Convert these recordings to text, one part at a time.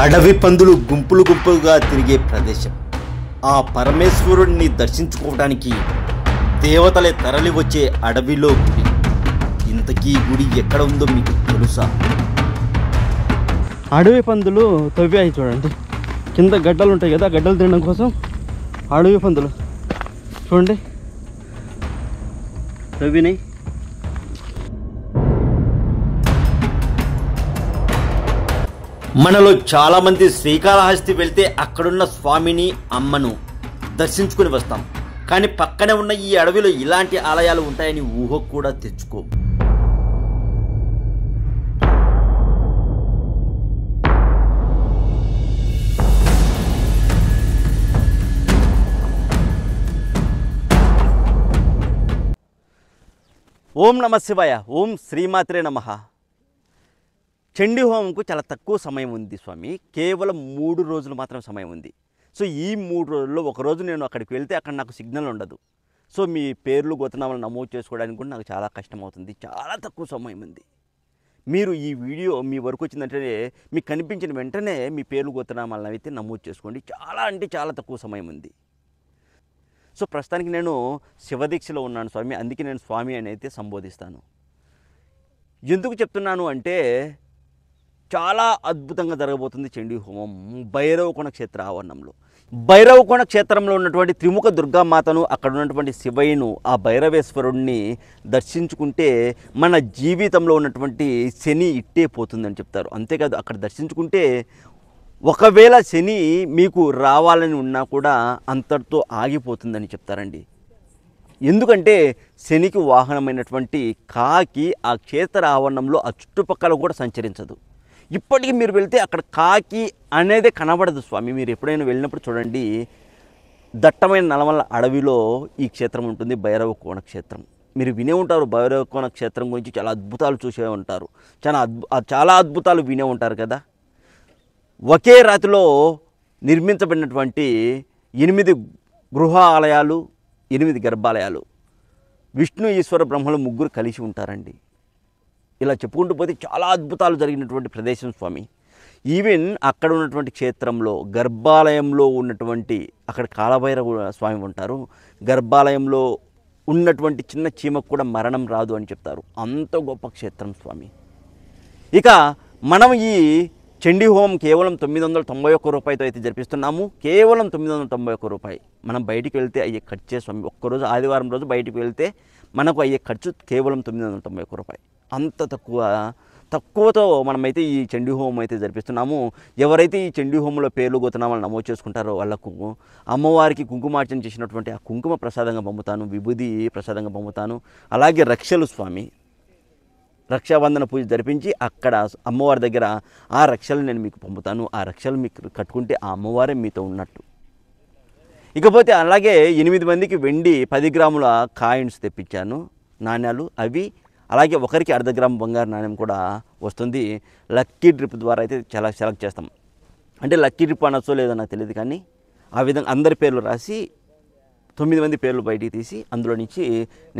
అడవి పందులు గుంపులు గుంపులుగా తిరిగే ప్రదేశం. ఆ పరమేశ్వరుడిని దర్శించుకోవడానికి దేవతలే తరలి వచ్చే అడవిలో గుడి. ఇంతకీ గుడి ఎక్కడ ఉందో మీకు తెలుసా? అడవి పందులు తవ్వాయి చూడండి. కింద గడ్డలు ఉంటాయి కదా, గడ్డలు తినడం కోసం అడవి పందులు చూడండి తవ్వినాయి. మనలో చాలామంది శ్రీకాళహస్తి వెళ్తే అక్కడున్న స్వామిని అమ్మను దర్శించుకుని వస్తాం. కానీ పక్కనే ఉన్న ఈ అడవిలో ఇలాంటి ఆలయాలు ఉంటాయని ఊహ కూడా తెచ్చుకో. ఓం నమ శివాయ, ఓం శ్రీమాత్రే నమః. చండీ హోమంకు చాలా తక్కువ సమయం ఉంది స్వామి. కేవలం 3 రోజులు మాత్రం సమయం ఉంది. సో ఈ 3 రోజుల్లో ఒకరోజు నేను అక్కడికి వెళ్తే అక్కడ నాకు సిగ్నల్ ఉండదు. సో మీ పేర్లు గోత్రనామాలు నమోదు చేసుకోవడానికి కూడా నాకు చాలా కష్టమవుతుంది. చాలా తక్కువ సమయం ఉంది. మీరు ఈ వీడియో మీ వరకు వచ్చిందంటే మీకు కనిపించిన వెంటనే మీ పేర్లు గోత్రనామాలను అయితే నమోదు చేసుకోండి. చాలా అంటే చాలా తక్కువ సమయం ఉంది. సో ప్రస్తుతానికి నేను శివదీక్షలో ఉన్నాను స్వామి. అందుకే నేను స్వామి అని అయితే సంబోధిస్తాను. ఎందుకు చెప్తున్నాను అంటే చాలా అద్భుతంగా జరగబోతుంది చండీ హోమం భైరవకోణ క్షేత్ర ఆవరణంలో. భైరవకోణ క్షేత్రంలో ఉన్నటువంటి త్రిముఖ దుర్గామాతను, అక్కడ ఉన్నటువంటి శివయ్యను, ఆ భైరవేశ్వరుడిని దర్శించుకుంటే మన జీవితంలో ఉన్నటువంటి శని ఇట్టే పోతుందని చెప్తారు. అంతేకాదు అక్కడ దర్శించుకుంటే ఒకవేళ శని మీకు రావాలని ఉన్నా కూడా అంతటితో ఆగిపోతుందని చెప్తారండి. ఎందుకంటే శనికి వాహనమైనటువంటి కాకి ఆ క్షేత్ర ఆవరణంలో ఆ చుట్టుపక్కల కూడా సంచరించదు. ఇప్పటికీ మీరు వెళ్తే అక్కడ కాకి అనేదే కనబడదు స్వామి. మీరు ఎప్పుడైనా వెళ్ళినప్పుడు చూడండి, దట్టమైన నల్లమల్ల అడవిలో ఈ క్షేత్రం ఉంటుంది, భైరవకోణ క్షేత్రం. మీరు వినే ఉంటారు భైరవకోణ క్షేత్రం గురించి, చాలా అద్భుతాలు చూసే ఉంటారు, చాలా అద్భుతాలు వినే ఉంటారు కదా. ఒకే రాతిలో నిర్మించబడినటువంటి 8 గృహ ఆలయాలు, 8 గర్భాలయాలు, విష్ణు ఈశ్వర బ్రహ్మలు ముగ్గురు కలిసి ఉంటారండి. ఇలా చెప్పుకుంటూ పోతే చాలా అద్భుతాలు జరిగినటువంటి ప్రదేశం స్వామి. ఈవెన్ అక్కడ ఉన్నటువంటి క్షేత్రంలో గర్భాలయంలో ఉన్నటువంటి, అక్కడ కాలభైరవ స్వామి ఉంటారు, గర్భాలయంలో ఉన్నటువంటి చిన్న చీమకు కూడా మరణం రాదు అని చెప్తారు. అంత గొప్ప క్షేత్రం స్వామి. ఇక మనం ఈ చండీ హోమం కేవలం 991 రూపాయలతో అయితే జరిపిస్తున్నాము. కేవలం 991 రూపాయలు. మనం బయటికి వెళ్తే అయ్యే ఖర్చే స్వామి. ఒక్కరోజు ఆదివారం రోజు బయటికి వెళ్తే మనకు అయ్యే ఖర్చు కేవలం 991 రూపాయలు. అంత తక్కువతో మనమైతే ఈ చండీ హోమం అయితే జరిపిస్తున్నాము. ఎవరైతే ఈ చండీ హోమంలో పేర్లు గోత్రనామాలు నమోదు చేసుకుంటారో వాళ్ళకు అమ్మవారికి కుంకుమార్చన చేసినటువంటి ఆ కుంకుమ ప్రసాదంగా పంపుతాను, విభూది ప్రసాదంగా పంపుతాను. అలాగే రక్షలు స్వామి, రక్షాబంధన పూజ జరిపించి అక్కడ అమ్మవారి దగ్గర ఆ రక్షలు నేను మీకు పంపుతాను. ఆ రక్షలు మీకు కట్టుకుంటే ఆ అమ్మవారే మీతో ఉన్నట్టు. ఇకపోతే అలాగే 8 మందికి వెండి 10 గ్రాముల కాయిన్స్ తెప్పించాను, నాణ్యాలు. అవి అలాగే ఒకరికి 1/2 గ్రాము బంగారు నాణ్యం కూడా వస్తుంది. లక్కీ డ్రిప్ ద్వారా అయితే చాలా సెలెక్ట్ చేస్తాం. అంటే లక్కీ డ్రిప్ అనొచ్చో లేదో నాకు తెలియదు, కానీ ఆ విధంగా అందరి పేర్లు రాసి 9 మంది పేర్లు బయటికి తీసి అందులో నుంచి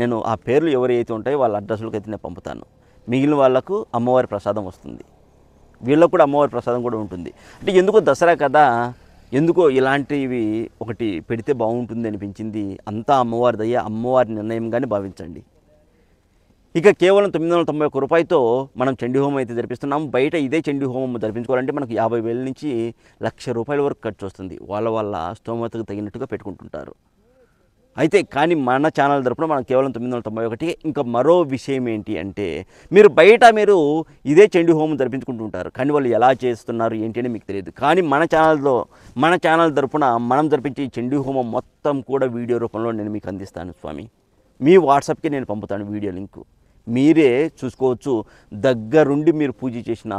నేను ఆ పేర్లు ఎవరైతే ఉంటాయో వాళ్ళ అడ్రస్లకు అయితే నేను పంపుతాను. మిగిలిన వాళ్ళకు అమ్మవారి ప్రసాదం వస్తుంది. వీళ్ళకు కూడా అమ్మవారి ప్రసాదం కూడా ఉంటుంది. అంటే ఎందుకో దసరా కదా, ఎందుకో ఇలాంటివి ఒకటి పెడితే బాగుంటుంది అనిపించింది. అంతా అమ్మవారి దయ, అమ్మవారి నిర్ణయంగానే భావించండి. ఇక కేవలం 991 రూపాయలతో మనం చండీ హోమం అయితే జరిపిస్తున్నాము. బయట ఇదే చండీ హోమం జరిపించుకోవాలంటే మనకు 50,000 నుంచి 1,00,000 రూపాయల వరకు ఖర్చు వస్తుంది. వాళ్ళ స్తోమతకు తగినట్టుగా పెట్టుకుంటుంటారు. అయితే కానీ మన ఛానల్ తరపున మనం కేవలం 991. ఇంకా మరో విషయం ఏంటి అంటే, మీరు ఇదే చండీ హోమం జరిపించుకుంటుంటారు, కానీ వాళ్ళు ఎలా చేస్తున్నారు ఏంటి అని మీకు తెలియదు. కానీ మన ఛానల్ తరపున మనం జరిపించే చండీ హోమం మొత్తం కూడా వీడియో రూపంలో నేను మీకు అందిస్తాను స్వామి. మీ వాట్సాప్కి నేను పంపుతాను వీడియో లింకు. మీరే చూసుకోవచ్చు. దగ్గరుండి మీరు పూజ చేసిన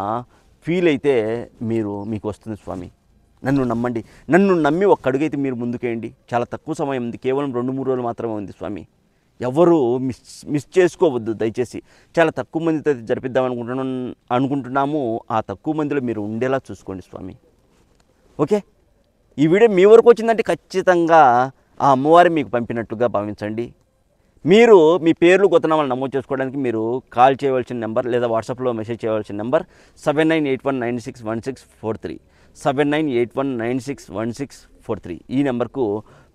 ఫీల్ అయితే మీకు వస్తుంది స్వామి. నన్ను నమ్మండి. నన్ను నమ్మి ఒక్క అడుగైతే మీరు ముందుకేయండి. చాలా తక్కువ సమయం ఉంది, కేవలం 2-3 రోజులు మాత్రమే ఉంది స్వామి. ఎవరు మిస్ చేసుకోవద్దు దయచేసి. చాలా తక్కువ మందితో జరిపిద్దాం అనుకుంటున్నాము. ఆ తక్కువ మందిలో మీరు ఉండేలా చూసుకోండి స్వామి. ఓకే, ఈ వీడియో మీ వరకు వచ్చిందంటే ఖచ్చితంగా ఆ అమ్మవారి మీకు పంపినట్టుగా భావించండి. మీరు మీ పేర్లు గొత్తనామాలు నమోదు చేసుకోవడానికి మీరు కాల్ చేయవలసిన నెంబర్ లేదా వాట్సాప్లో మెసేజ్ చేయవలసిన నెంబర్ 7981961643 7981961643 ఈ నెంబర్కు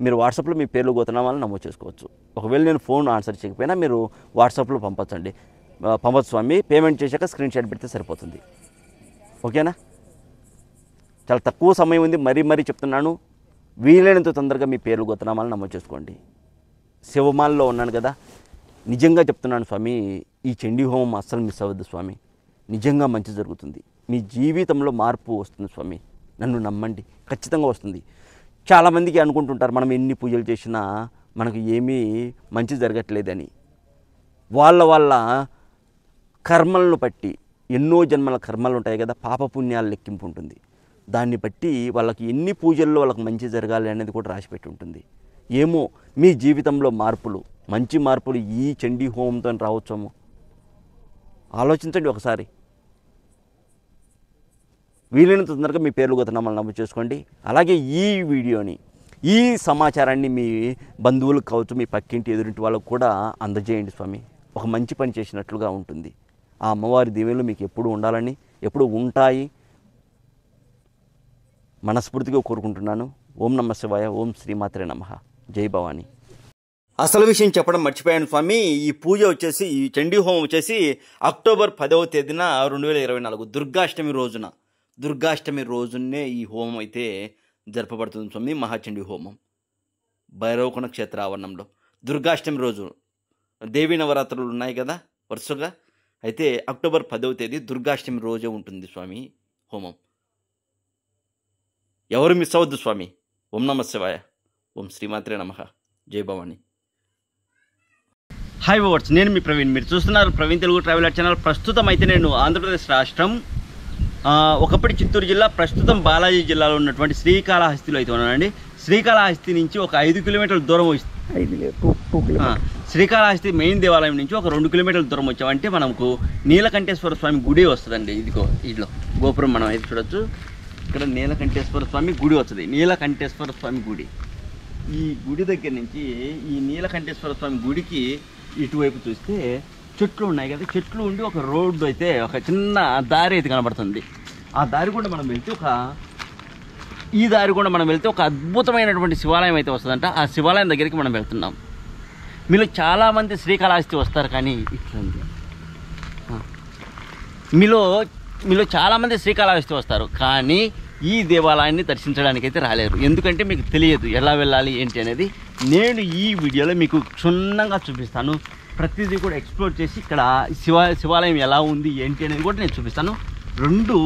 మీరు వాట్సాప్లో మీ పేర్లు గొత్తనామాలు నమోదు చేసుకోవచ్చు. ఒకవేళ నేను ఫోన్ ఆన్సర్ చేయకపోయినా మీరు వాట్సాప్లో పంపచ్చు స్వామి. పేమెంట్ చేశాక స్క్రీన్ షాట్ పెడితే సరిపోతుంది. ఓకేనా? చాలా తక్కువ సమయం ఉంది, మరీ చెప్తున్నాను. వీలైనంత తొందరగా మీ పేర్లు గొత్తనామాలు నమోదు చేసుకోండి. శివమాలలో ఉన్నాను కదా, నిజంగా చెప్తున్నాను స్వామి, ఈ చండీ హోమం అస్సలు మిస్ అవ్వద్దు స్వామి. నిజంగా మంచి జరుగుతుంది. మీ జీవితంలో మార్పు వస్తుంది స్వామి. నన్ను నమ్మండి, ఖచ్చితంగా వస్తుంది. చాలామందికి అనుకుంటుంటారు మనం ఎన్ని పూజలు చేసినా మనకు ఏమీ మంచి జరగట్లేదని. వాళ్ళ కర్మలను బట్టి, ఎన్నో జన్మల కర్మలు ఉంటాయి కదా, పాపపుణ్యాల లెక్కింపు ఉంటుంది. దాన్ని బట్టి వాళ్ళకి ఎన్ని పూజల్లో వాళ్ళకి మంచి జరగాలి అనేది కూడా రాసిపెట్టి ఉంటుంది. ఏమో మీ జీవితంలో మార్పులు, మంచి మార్పులు ఈ చండీ హోమంతో రావచ్చేమో. ఆలోచించండి ఒకసారి. వీలైనంత తొందరగా మీ పేర్లు గొత్తనామాలు నమోదు చేసుకోండి. అలాగే ఈ వీడియోని, ఈ సమాచారాన్ని మీ బంధువులకు కావచ్చు, మీ పక్కింటి ఎదురింటి వాళ్ళకు కూడా అందజేయండి స్వామి. ఒక మంచి పని చేసినట్లుగా ఉంటుంది. ఆ అమ్మవారి దీవెనలు మీకు ఎప్పుడు ఉండాలని, ఎప్పుడు ఉంటాయి మనస్ఫూర్తిగా కోరుకుంటున్నాను. ఓం నమః శివాయ. ఓం శ్రీమాత్రే నమః. జై భవాని. అసలు విషయం చెప్పడం మర్చిపోయాను స్వామి. ఈ పూజ వచ్చేసి, ఈ చండీ హోమం వచ్చేసి అక్టోబర్ 10వ తేదీన 2024 దుర్గాష్టమి రోజునే ఈ హోమం అయితే జరపబడుతుంది స్వామి. మహాచండీ హోమం భైరవకొండ క్షేత్ర ఆవరణంలో దుర్గాష్టమి రోజు. దేవీ నవరాత్రులు ఉన్నాయి కదా వరుసగా, అయితే అక్టోబర్ 10వ తేదీ దుర్గాష్టమి రోజే ఉంటుంది స్వామి హోమం. ఎవరు మిస్ అవ్వద్దు స్వామి. ఓం నమః శివాయ. ఓం శ్రీమాత్రే నమః. జై భవాని. హాయ్ వర్డ్స్, నేను మీ ప్రవీణ్. మీరు చూస్తున్నారు ప్రవీణ్ తెలుగు ట్రావెలర్ ఛానల్. ప్రస్తుతం అయితే నేను ఆంధ్రప్రదేశ్ రాష్ట్రం, ఒకప్పటి చిత్తూరు జిల్లా, ప్రస్తుతం బాలాజీ జిల్లాలో ఉన్నటువంటి శ్రీకాళహస్తిలో అయితే ఉన్నానండి. శ్రీకాళహస్తి నుంచి ఒక 5 కిలోమీటర్ల దూరం శ్రీకాళహస్తి మెయిన్ దేవాలయం నుంచి ఒక 2 కిలోమీటర్ల దూరం వచ్చామంటే మనకు నీలకంఠేశ్వర స్వామి గుడి వస్తుందండి. ఇదిగో ఇదిలో గోపురం మనం అయితే చూడొచ్చు. ఇక్కడ నీలకంఠేశ్వర స్వామి గుడి వస్తుంది. నీలకంఠేశ్వర స్వామి గుడి. ఈ గుడి దగ్గర నుంచి ఈ నీలకంఠేశ్వర స్వామి గుడికి ఇటువైపు చూస్తే చెట్లు ఉన్నాయి కదా, చెట్లు ఉండి ఒక రోడ్డు అయితే, ఒక చిన్న దారి అయితే కనబడుతుంది. ఆ దారి కూడా మనం వెళ్తే ఈ దారి కూడా మనం వెళ్తే ఒక అద్భుతమైనటువంటి శివాలయం అయితే వస్తుందంట. ఆ శివాలయం దగ్గరికి మనం వెళ్తున్నాం. మీలో చాలామంది శ్రీకాళహస్తి వస్తారు, కానీ ఇట్లా మీలో చాలామంది శ్రీకాళహస్తి వస్తారు, కానీ ఈ దేవాలయాన్ని దర్శించడానికి అయితే రాలేరు. ఎందుకంటే మీకు తెలియదు ఎలా వెళ్ళాలి ఏంటి అనేది. నేను ఈ వీడియోలో మీకు క్షుణ్ణంగా చూపిస్తాను. ప్రతిదీ కూడా ఎక్స్ప్లోర్ చేసి ఇక్కడ శివాలయం ఎలా ఉంది ఏంటి అనేది కూడా నేను చూపిస్తాను. 2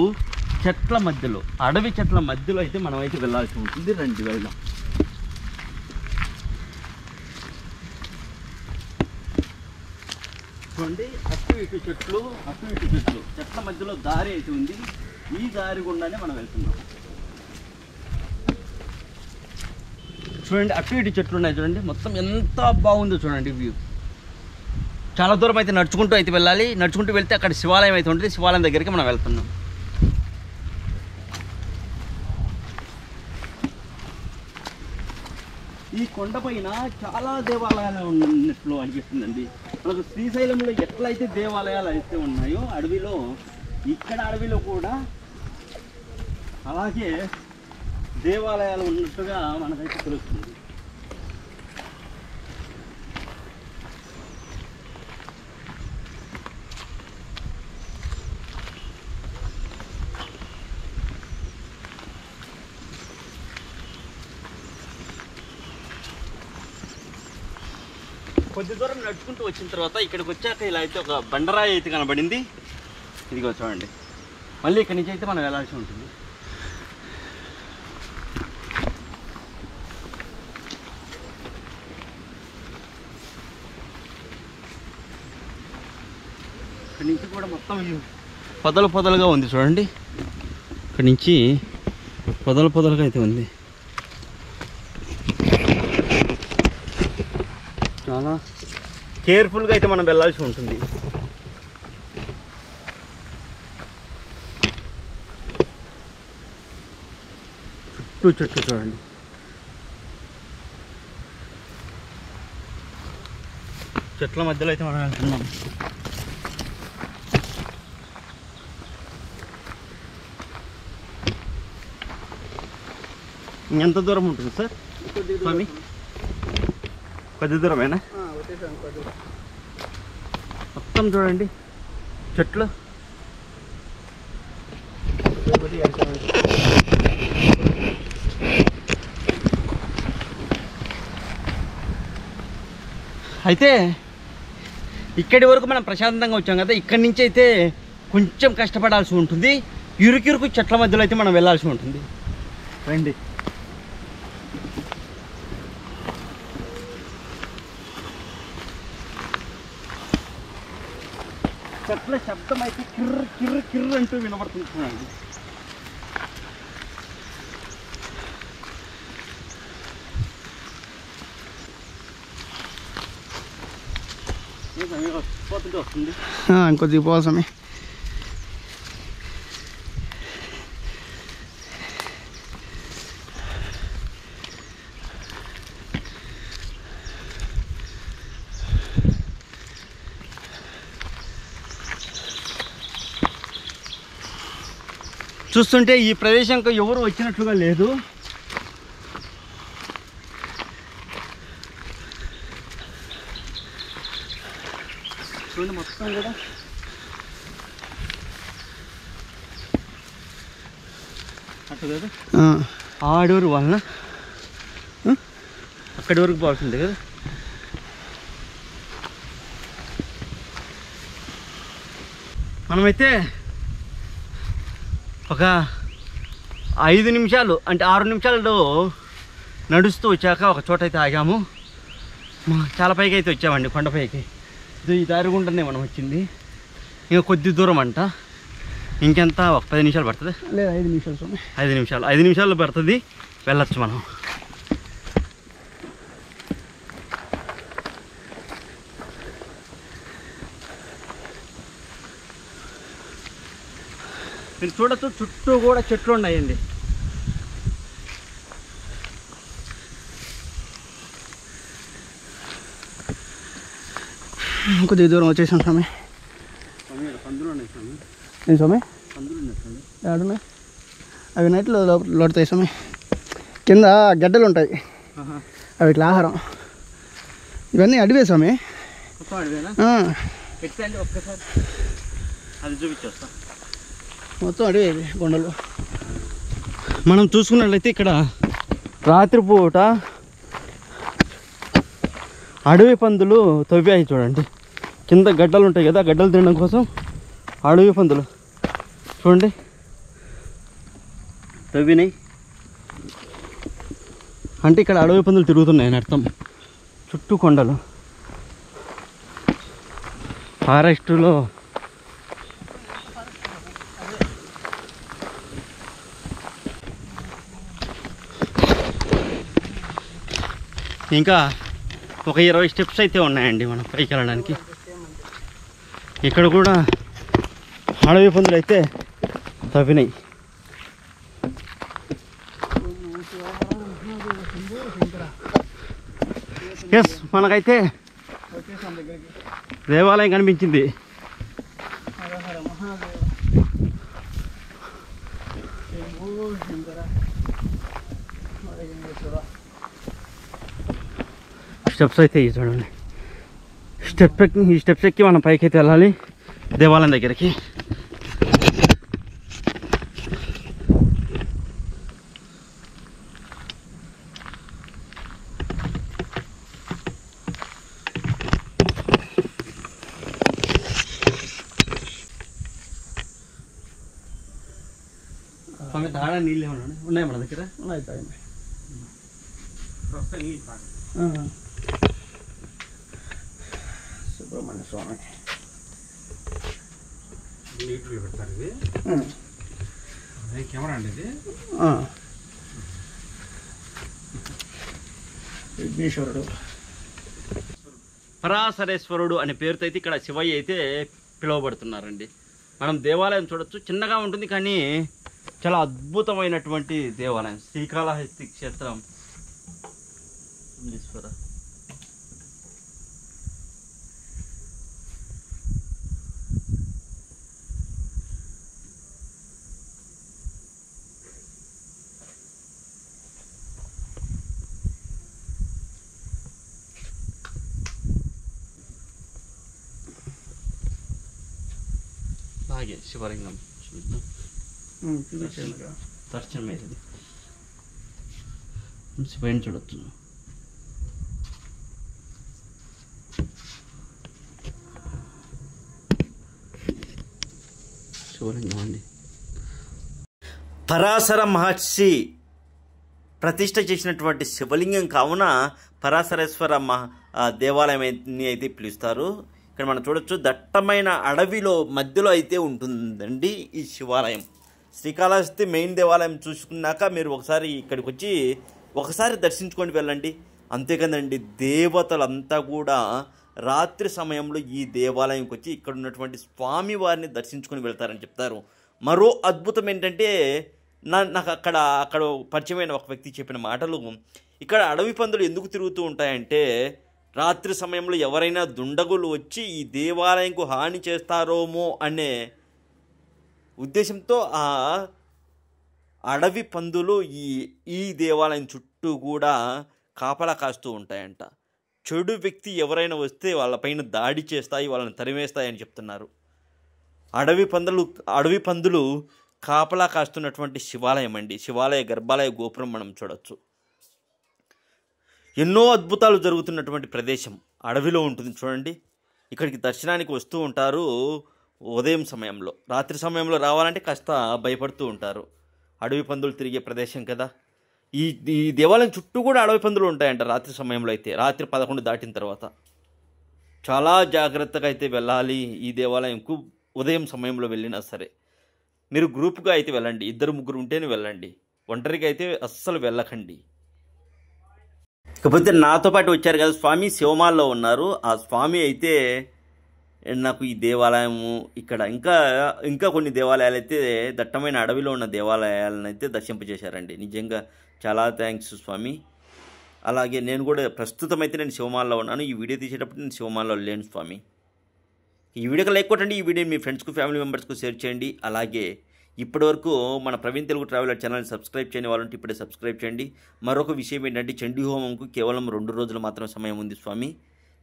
చెట్ల మధ్యలో, అడవి చెట్ల మధ్యలో అయితే మనం అయితే వెళ్ళాల్సి ఉంటుంది. రండి వెళ్దాం. చూడండి, అటు ఇటు చెట్లు చెట్ల మధ్యలో దారి అయితే ఉంది. ఈ దారి గుండానే మనం వెళ్తున్నాం. చూడండి, అటు ఇటు చెట్లు ఉన్నాయి చూడండి. మొత్తం ఎంత బాగుందో చూడండి వ్యూ. చాలా దూరం అయితే నడుచుకుంటూ అయితే వెళ్ళాలి. నడుచుకుంటూ వెళ్తే అక్కడ శివాలయం అయితే ఉంటుంది. శివాలయం దగ్గరికి మనం వెళ్తున్నాం. ఈ కొండపైన చాలా దేవాలయాలు ఉన్నట్లు అనిపిస్తుందండి. మనకు శ్రీశైలంలో ఎట్లయితే దేవాలయాలు అయితే ఉన్నాయో అడవిలో, ఇక్కడ అడవిలో కూడా అలాగే దేవాలయాలు ఉన్నట్టుగా మనకైతే తెలుస్తుంది. కొద్ది దూరం నడుచుకుంటూ వచ్చిన తర్వాత ఇక్కడికి వచ్చాక ఇలా అయితే ఒక బండరాయి అయితే కనబడింది. ఇదిగో చూడండి. మళ్ళీ ఇక్కడి నుంచి అయితే మనం వెళ్ళాల్సి ఉంటుంది. ఇక్కడి నుంచి కూడా మొత్తం పొదలుగా ఉంది చూడండి. ఇక్కడి నుంచి పొదలుగా అయితే ఉంది. చాలా కేర్ఫుల్గా అయితే మనం వెళ్ళాల్సి ఉంటుంది. చుట్టూ చూడండి. చెట్ల మధ్యలో అయితే మనం వెళ్తున్నాం. ఎంత దూరం ఉంటుంది సార్ స్వామి? కొద్ది దూరమేనా? మొత్తం చూడండి చెట్లు. అయితే ఇక్కడి వరకు మనం ప్రశాంతంగా వచ్చాం కదా, ఇక్కడి నుంచి అయితే కొంచెం కష్టపడాల్సి ఉంటుంది. ఇరుకిరుకు చెట్ల మధ్యలో అయితే మనం వెళ్ళాల్సి ఉంటుంది. రండి. చెట్ల శబ్దం అయితే కిర్ర కిర్ర కిర్ర అంటూ వినబడుతుందండి. పోతుంటే వస్తుంది. ఇంకొద్దిగా పోవాలి స్వామి. చూస్తుంటే ఈ ప్రదేశంకు ఎవరు వచ్చినట్లుగా లేదు. చూడండి మొత్తం కూడా అట్టు కదా, ఆడూరు వలన అక్కడి వరకు పోవాల్సిందే కదా. మనమైతే ఒక 5 నిమిషాలు అంటే 6 నిమిషాలలో నడుస్తూ వచ్చాక ఒక చోట అయితే ఆగాము. చాలా పైకి అయితే వచ్చామండి, కొండపైకి. ఇది ఈ దారి గుంటనే మనం వచ్చింది. ఇంకా కొద్ది దూరం అంట. ఇంకెంత ఒక 10 నిమిషాలు పడుతుంది? లేదు 5 నిమిషాలు స్వామి. 5 నిమిషాలు పడుతుంది, వెళ్ళొచ్చు మనం. మీరు చూడొచ్చు చుట్టూ కూడా చెట్లు ఉన్నాయండి. కొద్దిగా దూరం వచ్చేసాం స్వామి. పందులు ఉన్నాయి స్వామి. ఏం స్వామి? పందులు ఉన్నాయి. ఏడున్నాయి? అవి నైట్లో లోడుతాయి స్వామి. కింద గడ్డలు ఉంటాయి, అవి ఇట్లా ఆహారం. ఇవన్నీ అడివే స్వామి. మొత్తం అడివేనా? పెట్టండి ఒక్కసారి, అది చూపించేస్తా. మొత్తం అడివే ఇది కొండలు. మనం చూసుకున్నట్లయితే ఇక్కడ రాత్రిపూట అడవి పందులు తవ్వాయి చూడండి. కింద గడ్డలు ఉంటాయి కదా, గడ్డలు తినడం కోసం అడవి పందులు చూడండి తవ్వినాయి. అంటే ఇక్కడ అడవి పందులు తిరుగుతున్నాయని అర్థం. చుట్టూ కొండలు, ఫారెస్టులో ఇంకా ఒక 20 స్టెప్స్ అయితే ఉన్నాయండి మనం పైకి వెళ్ళడానికి. ఇక్కడ కూడా అడవి పందులు అయితే తవ్వినాయి. ఎస్, మనకైతే దేవాలయం కనిపించింది. స్టెప్స్ అయితే చూడండి. ఈ స్టెప్స్ ఎక్కి మనం పైకి అయితే వెళ్ళాలి దేవాలయం దగ్గరికి. దాడా నీళ్ళు ఏమన్నా ఉన్నాయి మన దగ్గర? సుబ్రహ్మణ్య స్వామి నీటిలో పెడతారు. ఇది కెమెరా అండి. ఇది విఘ్నేశ్వరుడు, పరాశరేశ్వరుడు అనే పేరుతో అయితే ఇక్కడ శివయ్య అయితే పిలువబడుతున్నారండి. మనం దేవాలయం చూడొచ్చు, చిన్నగా ఉంటుంది కానీ చాలా అద్భుతమైనటువంటి దేవాలయం. శ్రీకాళహస్తి క్షేత్రం. అలాగే శివలింగం దర్శనమైంది. శివయ్యని చూడొచ్చు. శివలింగం అండి. పరాశర మహర్షి ప్రతిష్ఠ చేసినటువంటి శివలింగం కావున పరాశరేశ్వర దేవాలయాన్ని అయితే పిలుస్తారు. ఇక్కడ మనం చూడొచ్చు, దట్టమైన అడవిలో మధ్యలో అయితే ఉంటుందండి ఈ శివాలయం. శ్రీకాళహస్తి మెయిన్ దేవాలయం చూసుకున్నాక మీరు ఒకసారి ఇక్కడికి వచ్చి ఒకసారి దర్శించుకొని వెళ్ళండి. అంతేకాదండి, దేవతలంతా కూడా రాత్రి సమయంలో ఈ దేవాలయంకి వచ్చి ఇక్కడ ఉన్నటువంటి స్వామివారిని దర్శించుకొని వెళ్తారని చెప్తారు. మరో అద్భుతం ఏంటంటే, నాకు అక్కడ పరిచయమైన ఒక వ్యక్తి చెప్పిన మాటలు, ఇక్కడ అడవి పందులు ఎందుకు తిరుగుతూ ఉంటాయంటే, రాత్రి సమయంలో ఎవరైనా దుండగులు వచ్చి ఈ దేవాలయంకు హాని చేస్తారోమో అనే ఉద్దేశంతో ఆ అడవి పందులు ఈ దేవాలయం చుట్టూ కూడా కాపలా కాస్తూ ఉంటాయంట. చెడు వ్యక్తి ఎవరైనా వస్తే వాళ్ళపైన దాడి చేస్తాయి, వాళ్ళని తరిమేస్తాయని చెప్తున్నారు. అడవి పందులు కాపలా కాస్తున్నటువంటి శివాలయం అండి. శివాలయ గర్భాలయ గోపురం మనం చూడొచ్చు. ఎన్నో అద్భుతాలు జరుగుతున్నటువంటి ప్రదేశం అడవిలో ఉంటుంది చూడండి. ఇక్కడికి దర్శనానికి వస్తూ ఉంటారు ఉదయం సమయంలో. రాత్రి సమయంలో రావాలంటే కాస్త భయపడుతూ ఉంటారు. అడవి పందులు తిరిగే ప్రదేశం కదా. ఈ దేవాలయం చుట్టూ కూడా అడవి పందులు ఉంటాయంట రాత్రి సమయంలో అయితే. రాత్రి 11 దాటిన తర్వాత చాలా జాగ్రత్తగా అయితే వెళ్ళాలి ఈ దేవాలయంకు. ఉదయం సమయంలో వెళ్ళినా సరే మీరు గ్రూప్గా అయితే వెళ్ళండి, 2-3 ఉంటేనే వెళ్ళండి, ఒంటరిగా అయితే అస్సలు వెళ్ళకండి. ఇకపోతే నాతో పాటు వచ్చారు కదా స్వామి, శివమాల్లో ఉన్నారు. ఆ స్వామి అయితే నాకు ఈ దేవాలయము ఇక్కడ ఇంకా కొన్ని దేవాలయాలు అయితే దట్టమైన అడవిలో ఉన్న దేవాలయాలను అయితే దర్శింపజేశారండి. నిజంగా చాలా థ్యాంక్స్ స్వామి. అలాగే నేను కూడా ప్రస్తుతం అయితే నేను శివమాల్లో ఉన్నాను. ఈ వీడియో తీసేటప్పుడు నేను శివమాల్లో లేను స్వామి. ఈ వీడియోకి లైక్ కొట్టండి, ఈ వీడియో మీ ఫ్రెండ్స్కు ఫ్యామిలీ మెంబర్స్కు షేర్ చేయండి. అలాగే ఇప్పటివరకు మన Praveen Telugu traveller channel subscribe చేయని వాళ్ళంటే ఇప్పుడే సబ్స్క్రైబ్ చేయండి. మరొక విషయం ఏంటంటే, చండీ హోమంకు కేవలం 2 రోజులు మాత్రం సమయం ఉంది స్వామి.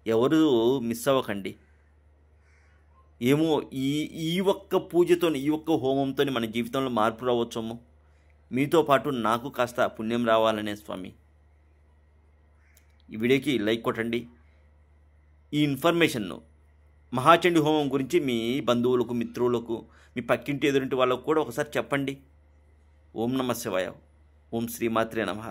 ఎవరు మిస్ అవ్వకండి. ఏమో ఈ ఒక్క పూజతో, ఈ ఒక్క హోమంతో మన జీవితంలో మార్పు రావచ్చేమో. మీతో పాటు నాకు కాస్త పుణ్యం రావాలనే స్వామి. ఈ వీడియోకి లైక్ కొట్టండి. ఈ ఇన్ఫర్మేషన్ను మహాచండీ హోమం గురించి మీ బంధువులకు, మిత్రులకు, మీ పక్కింటి ఎదురింటి వాళ్ళకు కూడా ఒకసారి చెప్పండి. ఓం నమః శివాయ. ఓం శ్రీమాత్రే నమః.